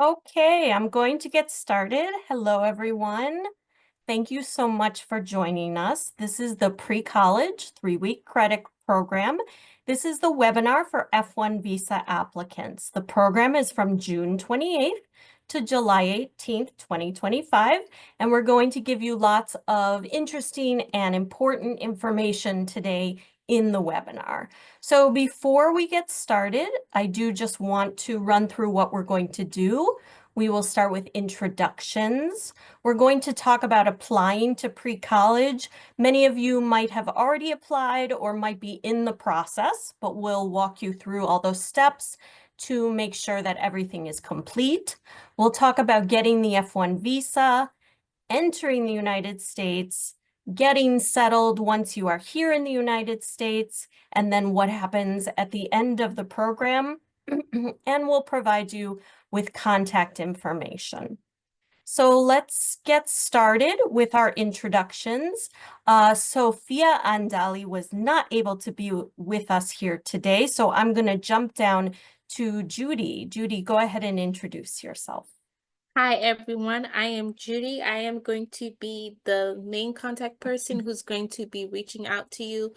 Okay, I'm going to get started. Hello, everyone. Thank you so much for joining us. This is the pre-college 3-week credit program. This is the webinar for F1 visa applicants. The program is from June 28th to July 18th, 2025, and we're going to give you lots of interesting and important information today in the webinar. So before we get started, I do just want to run through what we're going to do. We will start with introductions. We're going to talk about applying to pre-college. Many of you might have already applied or might be in the process, but we'll walk you through all those steps to make sure that everything is complete. We'll talk about getting the F1 visa, entering the United States, getting settled once you are here in the United States, and then what happens at the end of the program. And we'll provide you with contact information. So let's get started with our introductions. Sophia Andali was not able to be with us here today, so I'm going to jump down to Judy. Judy, go ahead and introduce yourself. Hi, everyone. I am Judy. I am going to be the main contact person who's going to be reaching out to you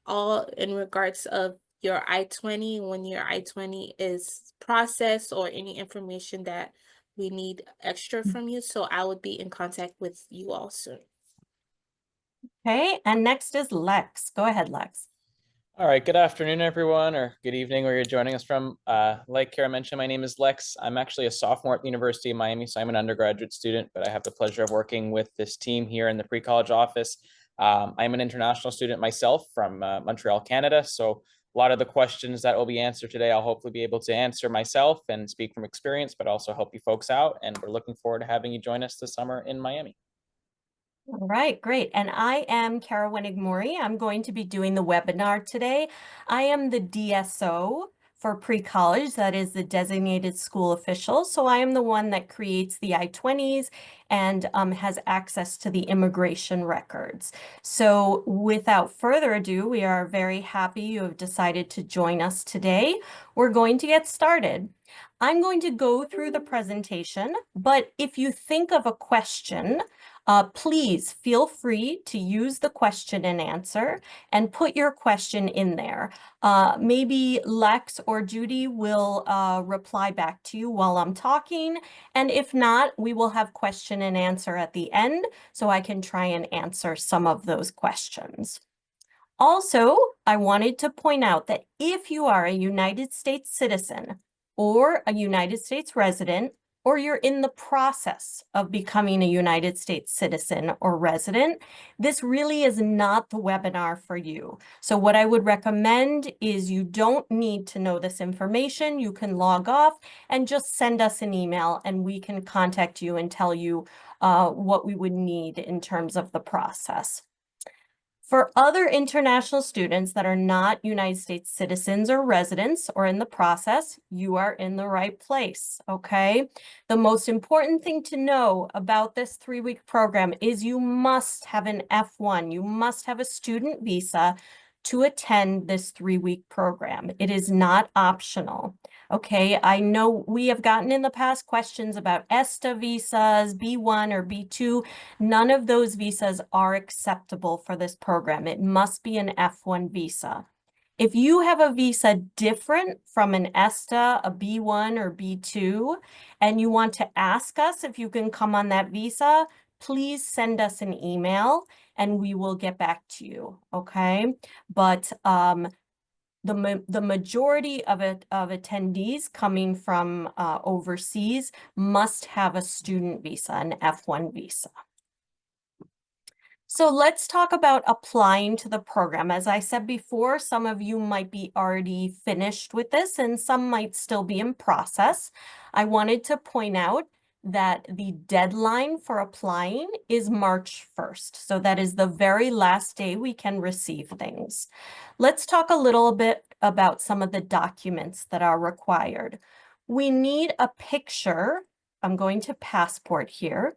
all in regards of your I-20 when your I-20 is processed or any information that we need extra from you. So I would be in contact with you all soon. Okay, and next is Lex. Go ahead, Lex. All right, good afternoon, everyone, or good evening where you're joining us from. Like Kara mentioned, my name is Lex. I'm actually a sophomore at the University of Miami, so I'm an undergraduate student, but I have the pleasure of working with this team here in the pre-college office. I'm an international student myself from Montreal, Canada, so a lot of the questions that will be answered today, I'll hopefully be able to answer myself and speak from experience, but also help you folks out, and we're looking forward to having you join us this summer in Miami. All right, great. And I am Kara Wenig-Mori. I'm going to be doing the webinar today. I am the DSO for pre-college, that is the designated school official. So I am the one that creates the I-20s and has access to the immigration records. So without further ado, we are very happy you have decided to join us today. We're going to get started. I'm going to go through the presentation, but if you think of a question, please feel free to use the question and answer and put your question in there. Maybe Lex or Judy will reply back to you while I'm talking. And if not, we will have question and answer at the end so I can try and answer some of those questions. Also, I wanted to point out that if you are a United States citizen or a United States resident, or you're in the process of becoming a United States citizen or resident, this really is not the webinar for you. So what I would recommend is you don't need to know this information. You can log off and just send us an email and we can contact you and tell you what we would need in terms of the process. For other international students that are not United States citizens or residents or in the process, you are in the right place, okay? The most important thing to know about this 3-week program is you must have an F1. You must have a student visa to attend this 3-week program. It is not optional. Okay, I know we have gotten in the past questions about ESTA visas, B1 or B2. None of those visas are acceptable for this program. It must be an F1 visa. If you have a visa different from an ESTA, a B1 or B2, and you want to ask us if you can come on that visa, please send us an email and we will get back to you, okay? But the majority of attendees coming from overseas must have a student visa, an F1 visa. So let's talk about applying to the program. As I said before, some of you might be already finished with this and some might still be in process. I wanted to point out that the deadline for applying is March 1st. So that is the very last day we can receive things. Let's talk a little bit about some of the documents that are required. We need a picture. I'm going to passport here.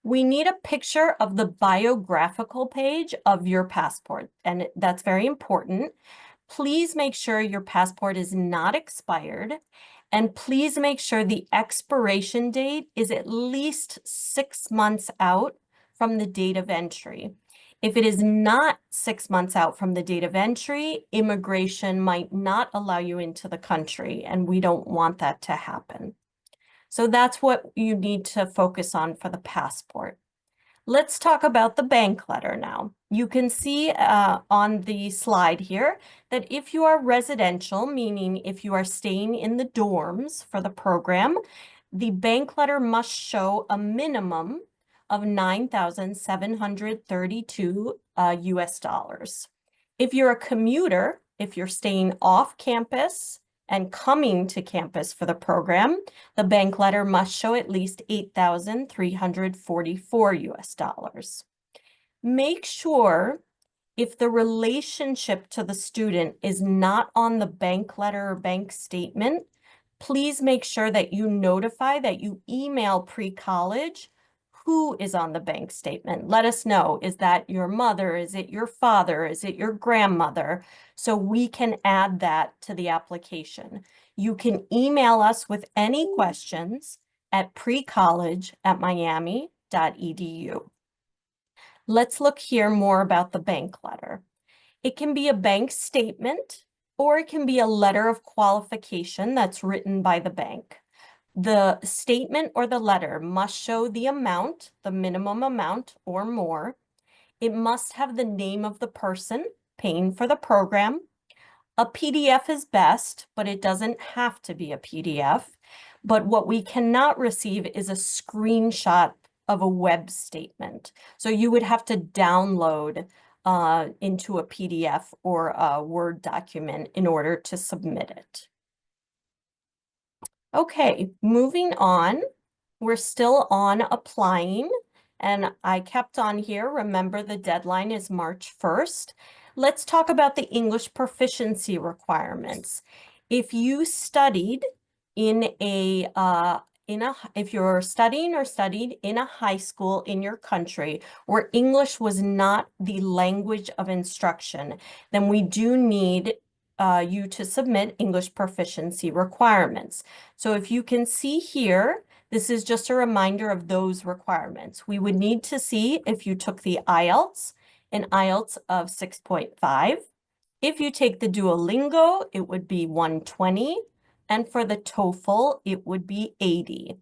We need a picture of the biographical page of your passport, and that's very important. Please make sure your passport is not expired And please make sure the expiration date is at least 6 months out from the date of entry. If it is not 6 months out from the date of entry, immigration might not allow you into the country, and we don't want that to happen. So that's what you need to focus on for the passport. Let's talk about the bank letter now. You can see on the slide here that if you are residential, meaning if you are staying in the dorms for the program, the bank letter must show a minimum of 9,732 US dollars. If you're a commuter, if you're staying off campus and coming to campus for the program, the bank letter must show at least 8,344 US dollars. Make sure if the relationship to the student is not on the bank letter or bank statement, please make sure that you notify, that you email pre-college who is on the bank statement. Let us know, is that your mother? Is it your father? Is it your grandmother? So we can add that to the application. You can email us with any questions at precollege@miami.edu. Let's look here more about the bank letter. It can be a bank statement, or it can be a letter of qualification that's written by the bank. The statement or the letter must show the amount, the minimum amount or more. It must have the name of the person paying for the program. A PDF is best, but it doesn't have to be a PDF. But what we cannot receive is a screenshot of a web statement. So you would have to download into a PDF or a Word document in order to submit it. Okay, moving on. We're still on applying, and I kept on here. Remember, the deadline is March 1st. Let's talk about the English proficiency requirements. If you studied in a if you're studying or studied in a high school in your country where English was not the language of instruction, then we do need you to submit English proficiency requirements. So if you can see here, this is just a reminder of those requirements. We would need to see if you took the IELTS, an IELTS of 6.5. If you take the Duolingo, it would be 120. And for the TOEFL, it would be 80.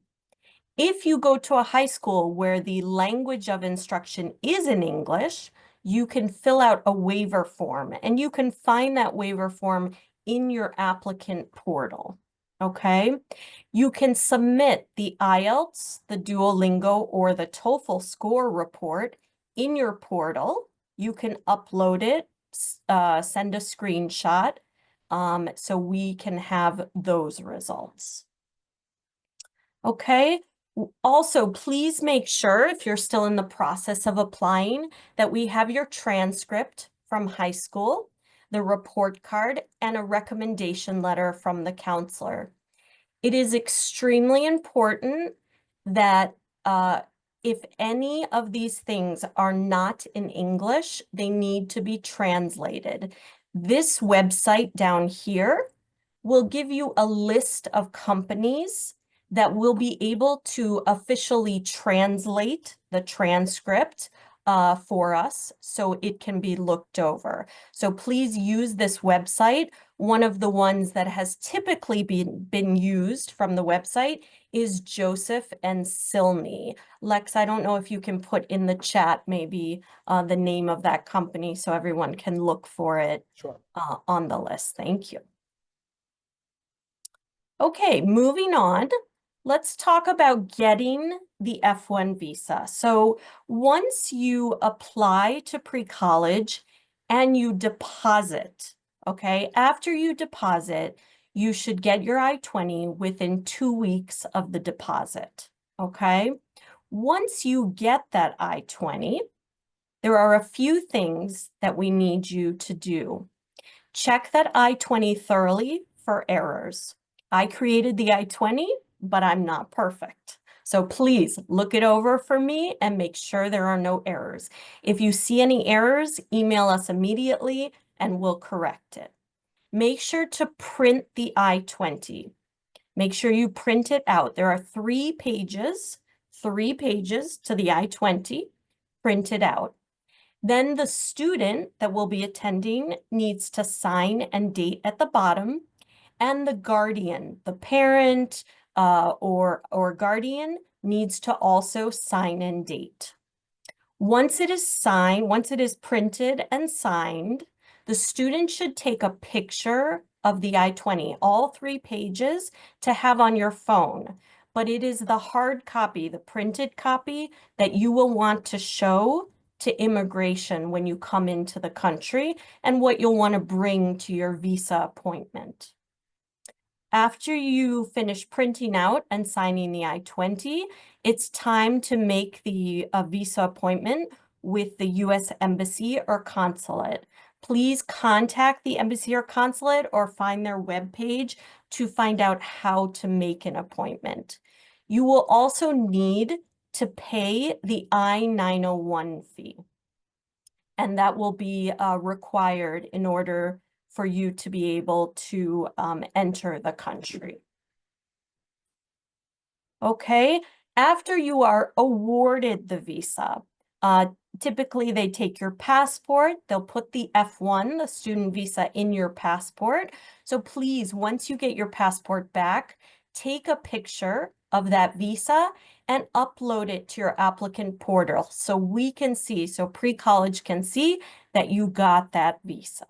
If you go to a high school where the language of instruction is in English, you can fill out a waiver form, and you can find that waiver form in your applicant portal, okay? You can submit the IELTS, the Duolingo, or the TOEFL score report in your portal. You can upload it, send a screenshot, so we can have those results. Okay. Also, please make sure, if you're still in the process of applying, that we have your transcript from high school, the report card, and a recommendation letter from the counselor. It is extremely important that if any of these things are not in English, they need to be translated. This website down here will give you a list of companies that will be able to officially translate the transcript for us so it can be looked over. So please use this website. One of the ones that has typically been used from the website is Joseph and Silney. Lex, I don't know if you can put in the chat maybe the name of that company so everyone can look for it. Sure. On the list. Thank you. Okay, moving on. Let's talk about getting the F1 visa. So once you apply to pre-college and you deposit, okay, after you deposit, you should get your I-20 within 2 weeks of the deposit, okay? Once you get that I-20, there are a few things that we need you to do. Check that I-20 thoroughly for errors. I created the I-20, but I'm not perfect. So please look it over for me and make sure there are no errors. If you see any errors, email us immediately and we'll correct it. Make sure to print the I-20. Make sure you print it out. There are 3 pages to the I-20 printed out. Then the student that will be attending needs to sign and date at the bottom, and the guardian, the parent or guardian, needs to also sign and date. Once it is signed, once it is printed and signed, the student should take a picture of the I-20, all 3 pages, to have on your phone. But it is the hard copy, the printed copy, that you will want to show to immigration when you come into the country, and what you'll want to bring to your visa appointment. After you finish printing out and signing the I-20, it's time to make the visa appointment with the U.S. Embassy or consulate. Please contact the embassy or consulate or find their webpage to find out how to make an appointment. You will also need to pay the I-901 fee, and that will be required in order for you to be able to enter the country. Okay, after you are awarded the visa, typically they take your passport, they'll put the F1, the student visa, in your passport. So please, once you get your passport back, take a picture of that visa and upload it to your applicant portal so we can see, so pre-college can see that you got that visa.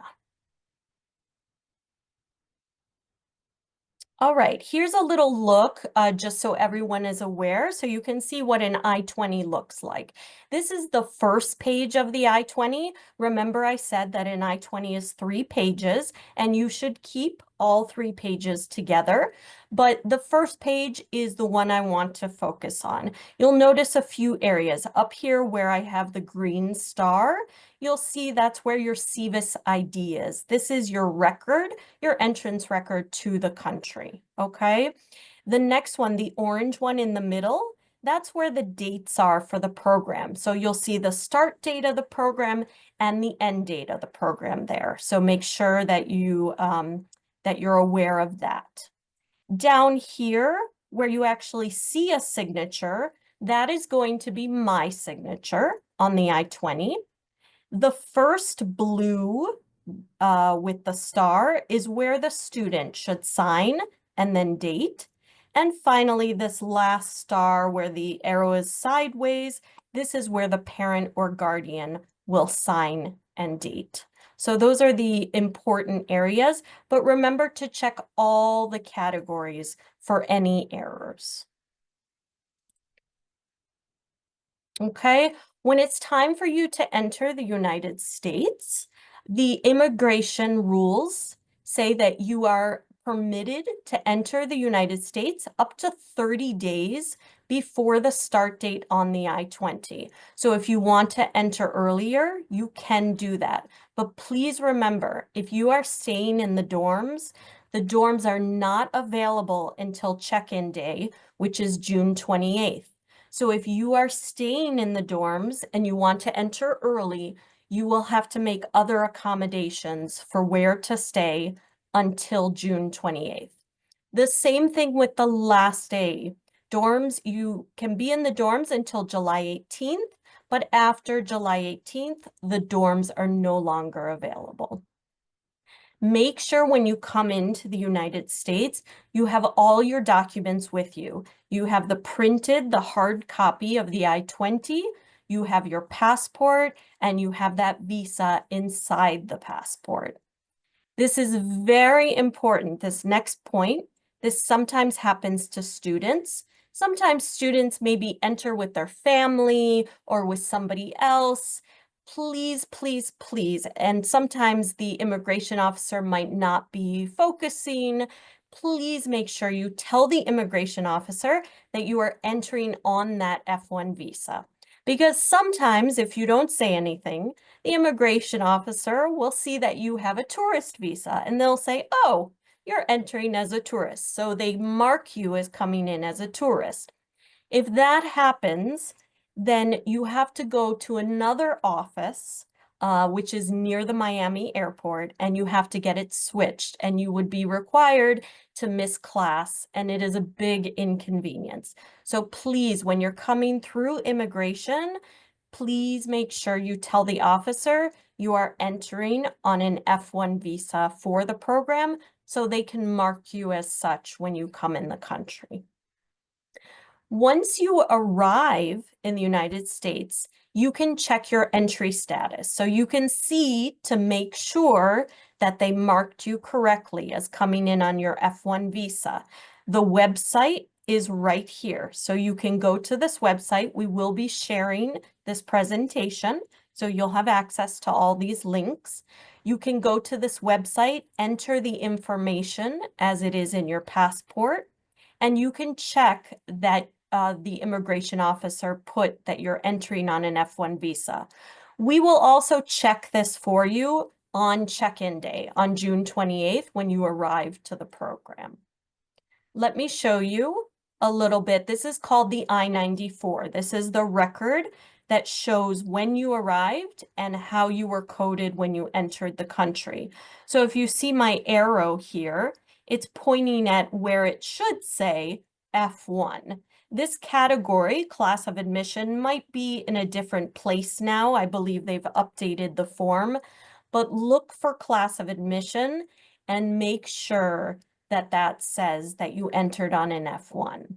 All right, here's a little look just so everyone is aware, so you can see what an I-20 looks like. This is the first page of the I-20. Remember, I said that an I-20 is 3 pages, and you should keep all 3 pages together. But the first page is the one I want to focus on. You'll notice a few areas. Up here where I have the green star, you'll see that's where your SEVIS ID is. This is your record, your entrance record to the country, okay? The next one, the orange one in the middle, that's where the dates are for the program. So you'll see the start date of the program and the end date of the program there. So make sure that you that you're aware of that. Down here, where you actually see a signature, that is going to be my signature on the I-20. The first blue with the star is where the student should sign and then date. And finally, this last star where the arrow is sideways, this is where the parent or guardian will sign and date. So those are the important areas, but remember to check all the categories for any errors. Okay, when it's time for you to enter the United States, the immigration rules say that you are permitted to enter the United States up to 30 days before the start date on the I-20. So if you want to enter earlier, you can do that. But please remember, if you are staying in the dorms are not available until check-in day, which is June 28th. So if you are staying in the dorms and you want to enter early, you will have to make other accommodations for where to stay until June 28th. The same thing with the last day. Dorms, you can be in the dorms until July 18th, but after July 18th, the dorms are no longer available. Make sure when you come into the United States, you have all your documents with you. You have the hard copy of the I-20, you have your passport, and you have that visa inside the passport. This is very important, this next point. This sometimes happens to students. Sometimes students maybe enter with their family or with somebody else. Please, please, please, and sometimes the immigration officer might not be focusing. Please make sure you tell the immigration officer that you are entering on that F1 visa. Because sometimes if you don't say anything, the immigration officer will see that you have a tourist visa and they'll say, oh, you're entering as a tourist. So they mark you as coming in as a tourist. If that happens, then you have to go to another office which is near the Miami airport, and you have to get it switched, and you would be required to miss class, and it is a big inconvenience. So please, when you're coming through immigration, please make sure you tell the officer you are entering on an F1 visa for the program so they can mark you as such when you come in the country. Once you arrive in the United States, you can check your entry status. So you can see to make sure that they marked you correctly as coming in on your F1 visa. The website is right here. So you can go to this website. We will be sharing this presentation, so you'll have access to all these links. You can go to this website, enter the information as it is in your passport, and you can check that the immigration officer put that you're entering on an F1 visa. We will also check this for you on check-in day on June 28th when you arrive to the program. Let me show you a little bit. This is called the I-94. This is the record that shows when you arrived and how you were coded when you entered the country. So if you see my arrow here, it's pointing at where it should say F1. This category, class of admission, might be in a different place now. I believe they've updated the form, but look for class of admission and make sure that that says that you entered on an F1.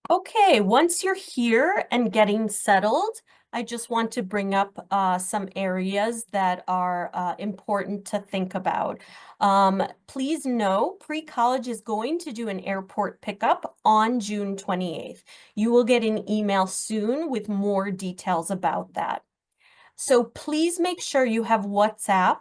Okay, once you're here and getting settled, I just want to bring up some areas that are important to think about. Please know pre-college is going to do an airport pickup on June 28th. You will get an email soon with more details about that. So please make sure you have WhatsApp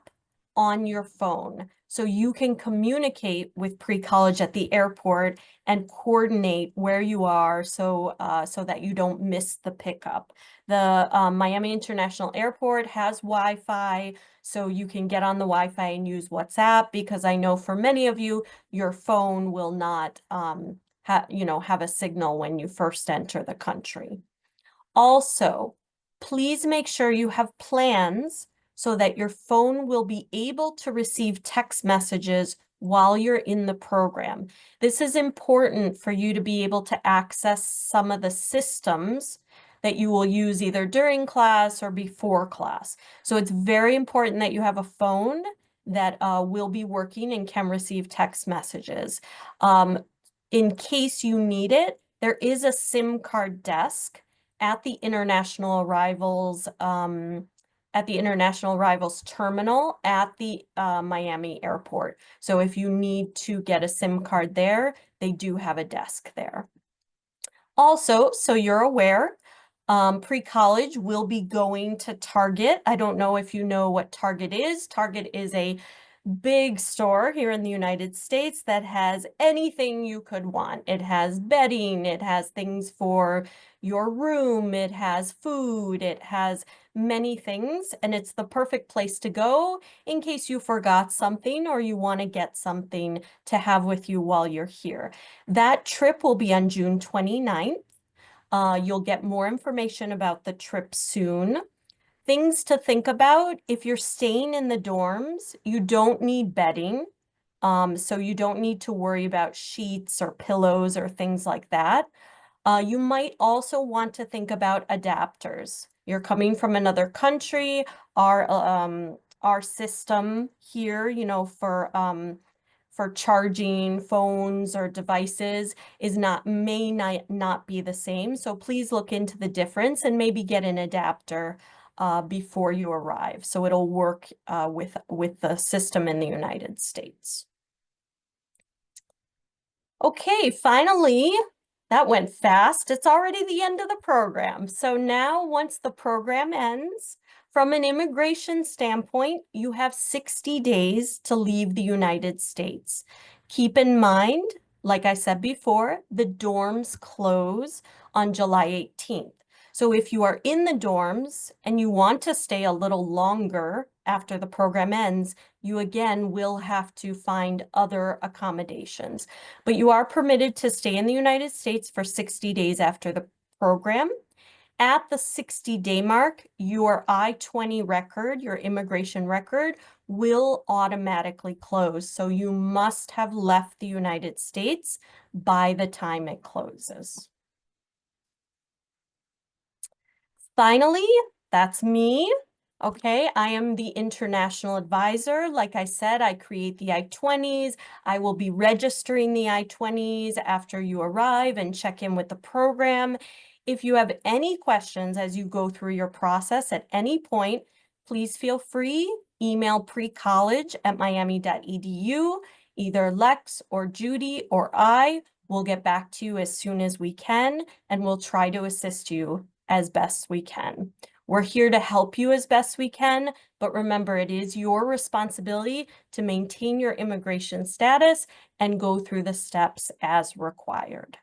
on your phone so you can communicate with pre-college at the airport and coordinate where you are so that you don't miss the pickup. The Miami International Airport has Wi-Fi, so you can get on the Wi-Fi and use WhatsApp, because I know for many of you, your phone will not have a signal when you first enter the country. Also, please make sure you have plans so that your phone will be able to receive text messages while you're in the program. This is important for you to be able to access some of the systems that you will use either during class or before class. So it's very important that you have a phone that will be working and can receive text messages. In case you need it, there is a SIM card desk at the international arrivals terminal at the Miami airport. So if you need to get a SIM card there, they do have a desk there. Also, so you're aware, pre-college will be going to Target. I don't know if you know what Target is. Target is a big store here in the United States that has anything you could want. It has bedding, it has things for your room, it has food, it has many things, and it's the perfect place to go in case you forgot something or you want to get something to have with you while you're here. That trip will be on June 29th. You'll get more information about the trip soon. Things to think about: if you're staying in the dorms, you don't need bedding. So you don't need to worry about sheets or pillows or things like that. You might also want to think about adapters. You're coming from another country. Our system here, for charging phones or devices may not be the same. So please look into the difference and maybe get an adapter before you arrive, so it'll work with the system in the United States. Okay, finally, that went fast. It's already the end of the program. So now, once the program ends, from an immigration standpoint, you have 60 days to leave the United States. Keep in mind, like I said before, the dorms close on July 18th. So if you are in the dorms and you want to stay a little longer after the program ends, you again will have to find other accommodations. But you are permitted to stay in the United States for 60 days after the program. At the 60-day mark, your I-20 record, your immigration record, will automatically close. So you must have left the United States by the time it closes. Finally, that's me. Okay, I am the international advisor. Like I said, I create the I-20s. I will be registering the I-20s after you arrive and check in with the program. If you have any questions as you go through your process at any point, please feel free, email precollege@miami.edu. Either Lex or Judy or I will get back to you as soon as we can, and we'll try to assist you as best we can. We're here to help you as best we can, but remember, it is your responsibility to maintain your immigration status and go through the steps as required.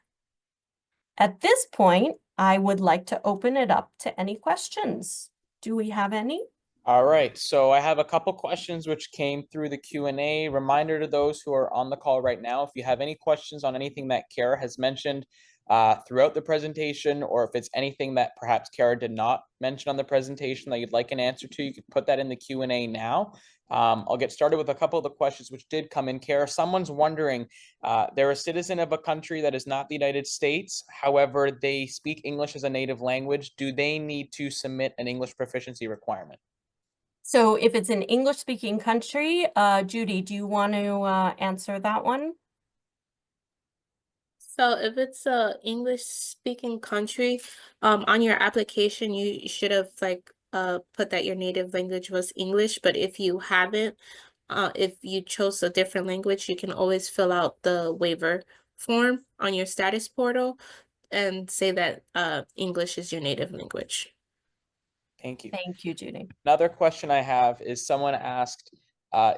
At this point, I would like to open it up to any questions. Do we have any? All right, so I have a couple questions which came through the Q&A. Reminder to those who are on the call right now, if you have any questions on anything that Kara has mentioned throughout the presentation, or if it's anything that perhaps Kara did not mention on the presentation that you'd like an answer to, you could put that in the Q&A now. I'll get started with a couple of the questions which did come in. Kara, someone's wondering, they're a citizen of a country that is not the United States. However, they speak English as a native language. Do they need to submit an English proficiency requirement? So if it's an English-speaking country, Judy, do you want to answer that one? So if it's a English speaking country, on your application, you should have put that your native language was English, but if you haven't, if you chose a different language, you can always fill out the waiver form on your status portal and say that English is your native language. Thank you. Thank you, Judy. Another question I have is someone asked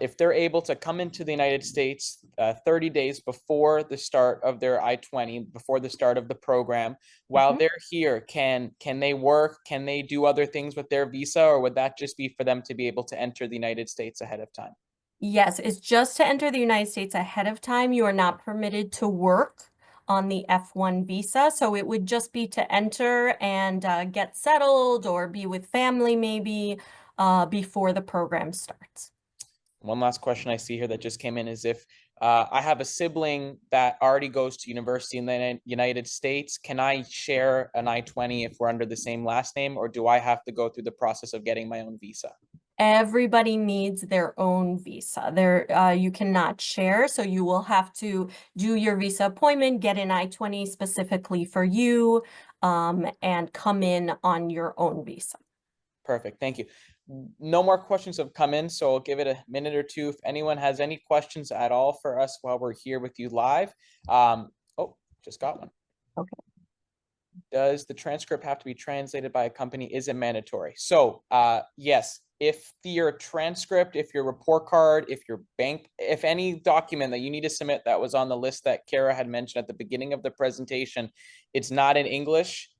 if they're able to come into the United States 30 days before the start of their I-20, before the start of the program, while they're here, can they work? Can they do other things with their visa, or would that just be for them to be able to enter the United States ahead of time? Yes, it's just to enter the United States ahead of time. You are not permitted to work on the F1 visa. So it would just be to enter and get settled or be with family maybe before the program starts. One last question I see here that just came in is if I have a sibling that already goes to university in the United States, can I share an I-20 if we're under the same last name, or do I have to go through the process of getting my own visa? Everybody needs their own visa. You cannot share, so you will have to do your visa appointment, get an I-20 specifically for you, and come in on your own visa. Perfect, thank you. No more questions have come in, so I'll give it a minute or two. If anyone has any questions at all for us while we're here with you live. Oh, just got one. Okay. Does the transcript have to be translated by a company? Is it mandatory? So yes, if your transcript, if your report card, if your bank, if any document that you need to submit that was on the list that Kara had mentioned at the beginning of the presentation, it's not in English,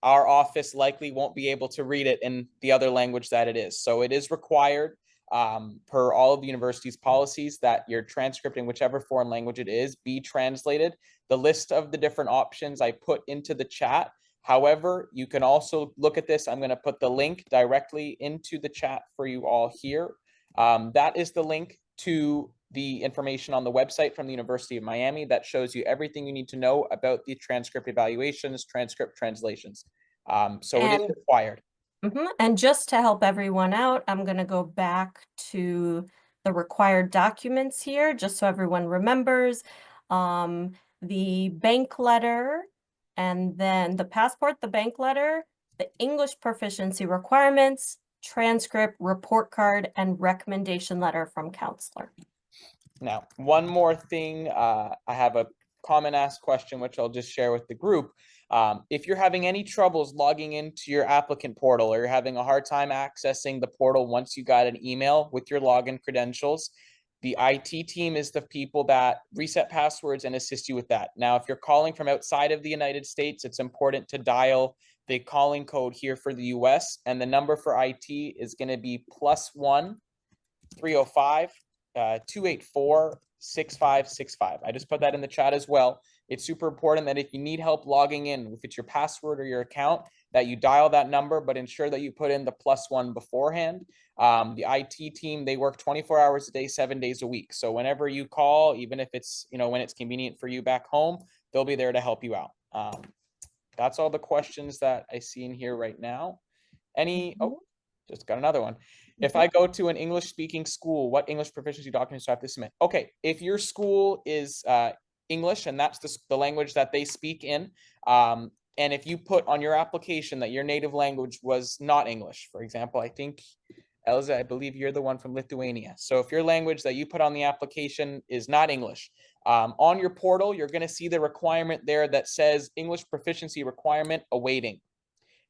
our office likely won't be able to read it in the other language that it is. So it is required per all of the university's policies that your transcript in whichever foreign language it is be translated. The list of the different options I put into the chat. However, you can also look at this. I'm going to put the link directly into the chat for you all here. That is the link to the information on the website from the University of Miami that shows you everything you need to know about the transcript evaluations, transcript translations. So it is required. And just to help everyone out, I'm going to go back to the required documents here, just so everyone remembers. The bank letter, and then the passport, the bank letter, the English proficiency requirements, transcript, report card, and recommendation letter from counselor. Now, one more thing, I have a common asked question, which I'll just share with the group. If you're having any troubles logging into your applicant portal, or you're having a hard time accessing the portal once you got an email with your login credentials, the IT team is the people that reset passwords and assist you with that. Now, if you're calling from outside of the United States, it's important to dial the calling code here for the US, and the number for IT is going to be +1 305 284 6565. I just put that in the chat as well. It's super important that if you need help logging in, if it's your password or your account, that you dial that number, but ensure that you put in the +1 beforehand. The IT team, they work 24 hours a day, 7 days a week. So whenever you call, even if it's, when it's convenient for you back home, they'll be there to help you out. That's all the questions that I see in here right now. Just got another one. If I go to an English speaking school, what English proficiency documents do I have to submit? Okay, if your school is English and that's the language that they speak in, and if you put on your application that your native language was not English, for example, I think, Elza, I believe you're the one from Lithuania. So if your language that you put on the application is not English, on your portal, you're going to see the requirement there that says English proficiency requirement awaiting.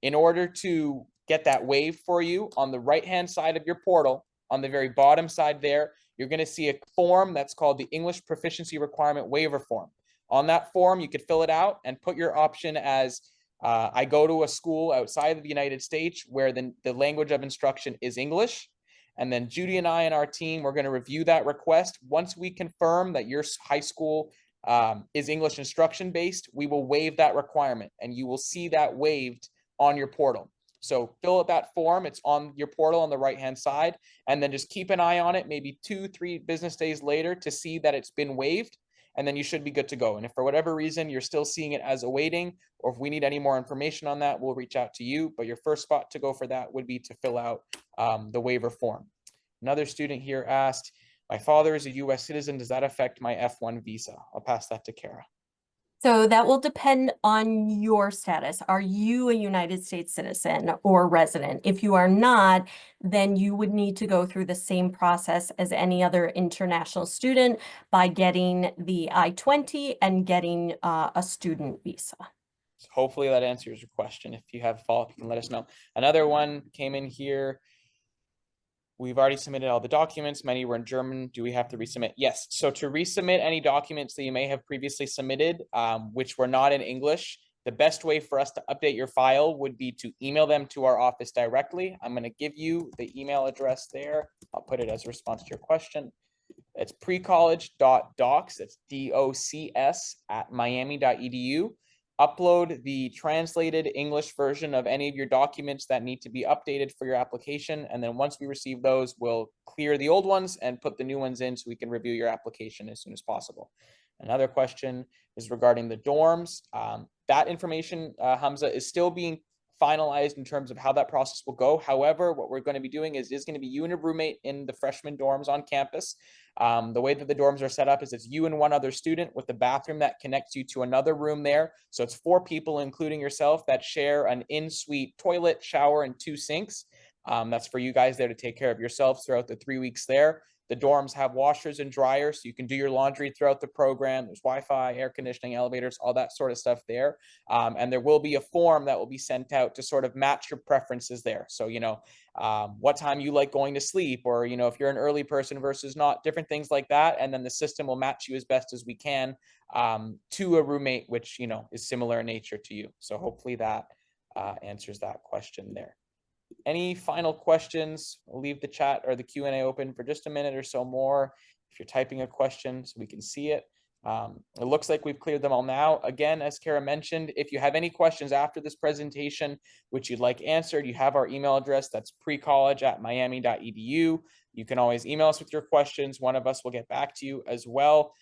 In order to get that waived for you, on the right-hand side of your portal, on the very bottom side there, you're going to see a form that's called the English Proficiency Requirement Waiver Form. On that form, you could fill it out and put your option as I go to a school outside of the United States where the language of instruction is English. And then Judy and I and our team, we're going to review that request. Once we confirm that your high school is English instruction based, we will waive that requirement and you will see that waived on your portal. So fill out that form. It's on your portal on the right-hand side, and then just keep an eye on it maybe 2-3 business days later to see that it's been waived, and then you should be good to go. And if for whatever reason you're still seeing it as awaiting, or if we need any more information on that, we'll reach out to you. But your first spot to go for that would be to fill out the waiver form. Another student here asked, my father is a US citizen. Does that affect my F1 visa? I'll pass that to Kara. So that will depend on your status. Are you a United States citizen or resident? If you are not, then you would need to go through the same process as any other international student by getting the I-20 and getting a student visa. Hopefully that answers your question. If you have a follow-up, you can let us know. Another one came in here. We've already submitted all the documents. Many were in German. Do we have to resubmit? Yes. So to resubmit any documents that you may have previously submitted, which were not in English, the best way for us to update your file would be to email them to our office directly. I'm going to give you the email address there. I'll put it as a response to your question. It's precollege.docs. It's DOCS @miami.edu. Upload the translated English version of any of your documents that need to be updated for your application. And then once we receive those, we'll clear the old ones and put the new ones in so we can review your application as soon as possible. Another question is regarding the dorms. That information, Hamza, is still being finalized in terms of how that process will go. However, what we're going to be doing is going to be you and a roommate in the freshman dorms on campus. The way that the dorms are set up is it's you and one other student with the bathroom that connects you to another room there. So it's 4 people, including yourself, that share an in-suite toilet, shower, and 2 sinks. That's for you guys there to take care of yourselves throughout the 3 weeks there. The dorms have washers and dryers, so you can do your laundry throughout the program. There's Wi-Fi, air conditioning, elevators, all that sort of stuff there. And there will be a form that will be sent out to sort of match your preferences there. So, what time you like going to sleep, or, if you're an early person versus not, different things like that. And then the system will match you as best as we can to a roommate, which, is similar in nature to you. So hopefully that answers that question there. Any final questions? We'll leave the chat or the Q&A open for just a minute or so more. If you're typing a question so we can see it. It looks like we've cleared them all now. Again, as Kara mentioned, if you have any questions after this presentation, which you'd like answered, you have our email address. That's precollege@miami.edu. You can always email us with your questions. One of us will get back to you as well.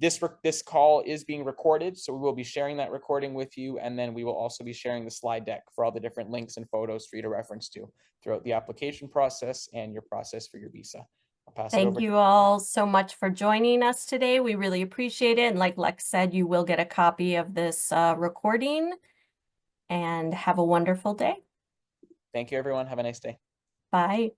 This call is being recorded, so we will be sharing that recording with you, and then we will also be sharing the slide deck for all the different links and photos for you to reference to throughout the application process and your process for your visa. I'll pass it over. Thank you all so much for joining us today. We really appreciate it. And like Lex said, you will get a copy of this recording, and have a wonderful day. Thank you, everyone. Have a nice day. Bye.